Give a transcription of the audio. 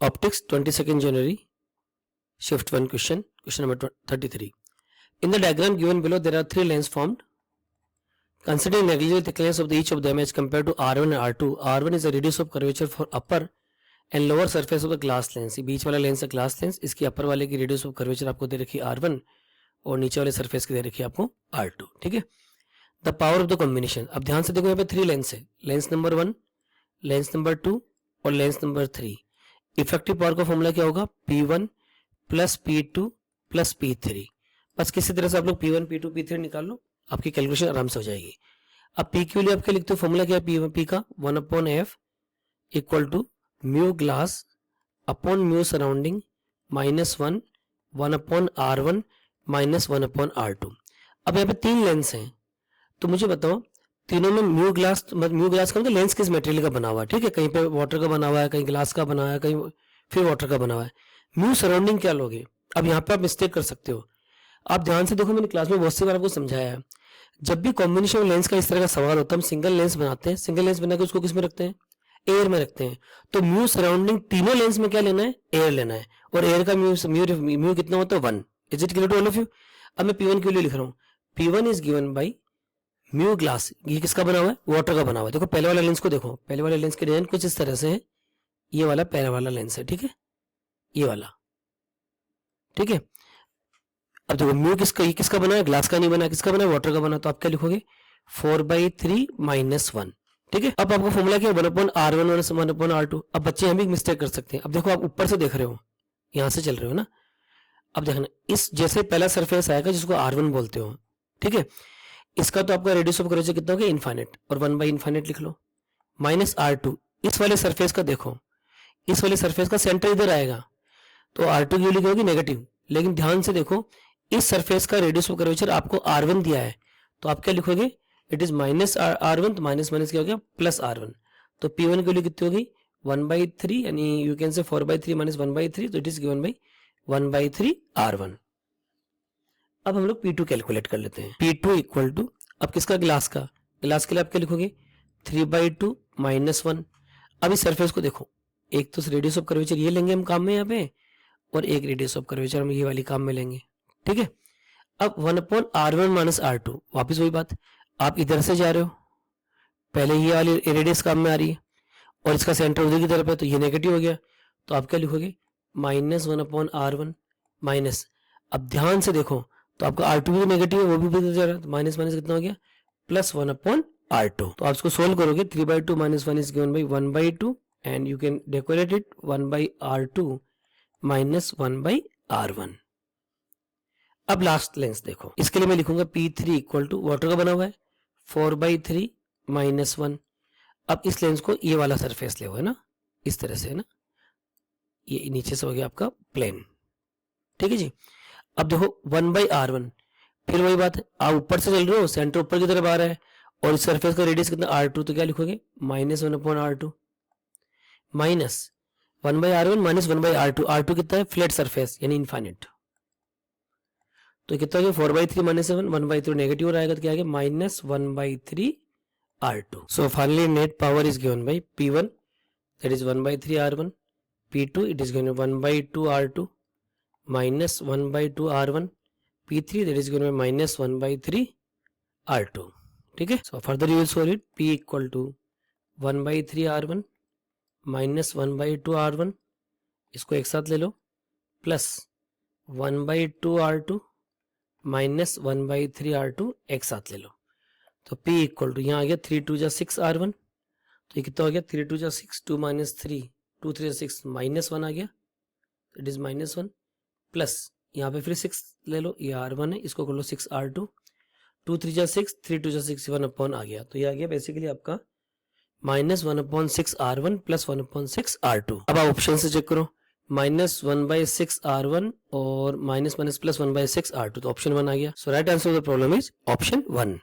Optics, 22nd January, shift 1 question number 33. In the diagram given below, there are three lanes formed. Considering negligible thickness of each of them as compared to R1 and R2, R1 is the radius of curvature for upper and lower surface of the glass lens. ये बीच वाला lens है glass lens, इसकी अपर वाले की radius of curvature आपको दे रखी है R1 और नीचे वाले सरफेस की दे रखी है आपको R2. ठीक है. The power of the combination. अब ध्यान से देखो, यहाँ पे थ्री लेंस है, लेंस नंबर 1, लेंस नंबर 2 और लेंस नंबर 3. इफेक्टिव पावर का फॉर्मूला क्या होगा? P1 plus P2 plus P3. बस किसी तरह से आप लोग P1 P2 P3 निकाल लो, आपकी कैलकुलेशन आराम से हो जाएगी. अब P के लिए आप क्या लिखते हो? फॉर्मूला क्या है P का? 1/f equal to mu glass upon mu surrounding minus 1/R1 minus 1/R2. अब यहाँ पे तीन लेंस हैं, तो मुझे बताओ तीनों में म्यू ग्लास का मतलब लेंस किस मटेरियल का बना हुआ है? ठीक है, कहीं पे वाटर का बना हुआ है, कहीं ग्लास का बना हुआ है, कहीं फिर वाटर का बना हुआ है. म्यू सराउंडिंग क्या लोगे? अब यहाँ पे आप मिस्टेक कर सकते हो. आप ध्यान से देखो, मैंने क्लास में बहुत सी बार आपको समझाया है, जब भी कॉम्बिनेशन लेंस का इस तरह का सवाल होता है, हम सिंगल लेंस बनाते हैं, सिंगल लेंस बना के उसको किस में रखते हैं? एयर में रखते हैं. तो म्यू सराउंडिंग तीनों लेंस में क्या लेना है? एयर लेना है. और एयर का म्यू कितना होता है? 1. Is it clear to all of you? अब मैं P1 के लिए लिख रहा हूँ, P1 is given by mu glass. ये किसका बना हुआ है? वाटर का बना हुआ है. देखो पहले वाला लेंस को देखो, पहले वाले लेंस के डिजाइन कुछ इस तरह से है. ये वाला पहला वाला लेंस है, ठीक है, ये वाला, ठीक है. अब देखो म्यू किसका बना है? ग्लास का नहीं बना, किसका बना है? वाटर का बना. तो आप क्या लिखोगे? 4/3 माइनस 1. ठीक है. अब आपका फॉर्मूला क्या है? 1/R1 और 1/R2. अब बच्चे हम भी मिस्टेक कर सकते हैं. अब देखो आप ऊपर से देख रहे हो, यहां से चल रहे हो ना. अब देखना, इस जैसे पहला सरफेस आएगा जिसको R1 बोलते हो, ठीक है, इसका तो आपका रेडियस ऑफ कर्वेचर कितना हो गया? इनफाइनाइट. और 1/इनफाइनाइट लिख लो. Minus R2. इस वाले सरफेस का देखो, इस वाले सरफेस का सेंटर इधर आएगा, तो R2 की वैल्यू क्या होगी? नेगेटिव. लेकिन ध्यान से देखो, इस सरफेस का रेडियस ऑफ कर्वेचर आपको R1 दिया है, तो आप क्या लिखोगे? It is minus R1. तो माइनस माइनस क्या हो गया? Plus R1. तो P1 की वैल्यू कितनी होगी? 1/3, यानी यू कैन से 4/3 माइनस 1/3. तो it is given by 1/3 R1. अब हम लोग P2 कैलकुलेट कर लेते हैं. P2 इक्वल टू, अब किसका? ग्लास का. ग्लास के लिए आप क्या लिखोगे? 3/2 माइनस 1. अब इस सरफेस को देखो, एक तो रेडियस ऑफ कर्वेचर ये लेंगे हम काम में यहाँ पे, और एक रेडियस ऑफ कर्वेचर हम ये वाली काम में लेंगे, ठीक है. अब 1/R1 माइनस R2, वापिस वही बात, आप इधर से जा रहे हो, पहले ये वाली रेडियस काम में आ रही है और इसका सेंटर उधर की तरफ है, तो ये नेगेटिव हो गया. तो आप क्या लिखोगे? माइनस 1/R1 माइनस, अब ध्यान से देखो तो आपका R2 भी नेगेटिव है, वो भी उधर जा रहा है, तो माइनस माइनस कितना हो गया? Plus 1/R2. तो आप इसको सोल्व करोगे. 3/2 minus 1 is given by 1/2 and you can decorate it 1/R2 minus 1/R1. अब लास्ट लेंस देखो, इसके लिए मैं लिखूंगा P3 इक्वल टू, वाटर का बना हुआ है, 4/3 माइनस 1. अब इस लेंस को ये वाला सरफेस ले हुआ है ना, इस तरह से है ना, ये नीचे से हो गया आपका प्लेन, ठीक है जी. अब देखो 1/R1, फिर वही बात है, आप ऊपर से चल रहे हो, सेंटर ऊपर की तरफ आ रहा है और इस सरफेस का रेडियस कितना? R2. तो क्या लिखोगे? Minus 1/R2 minus 1/R1 minus 1/R2. R2 कितना है? फ्लैट सरफेस यानी इनफाइनाइट. तो कितना हो गया? 4/3 माइनस 1, 1/3 नेगेटिव हो जाएगा, तो क्या आ गया? Minus 1/3 R2. So finally net power is given by P1, that is 1/3 R1, P2 it is given by 1/2 R2 minus 1/2 R1, P3 that is given by minus 1/3 R2. ठीक है. So further you will solve it. P equal to 1/3 R1 minus 1/2 R1, इसको एक साथ ले लो, plus 1/2 R2 minus 1/3 R2 एक साथ ले लो. तो P इक्वल टू, यहाँ आ गया 3 2 6 R1, तो ये कितना हो गया? 3 2 6, 2 माइनस 3, 2 3 6, माइनस 1 आ गया, इट इज माइनस 1, प्लस यहाँ पे फिर 6 ले लो, ये R1 है, इसको कर लो 6 R2, 2 3 6, 3 2 6, 1 आ गया. तो ये आ गया बेसिकली आपका माइनस 1/6 R1 प्लस 1/6 R2. अब आप ऑप्शन से चेक करो, माइनस 1/6 R1 और माइनस माइनस प्लस 1/6 R2, तो ऑप्शन 1 आ गया. So right answer of the problem is option 1.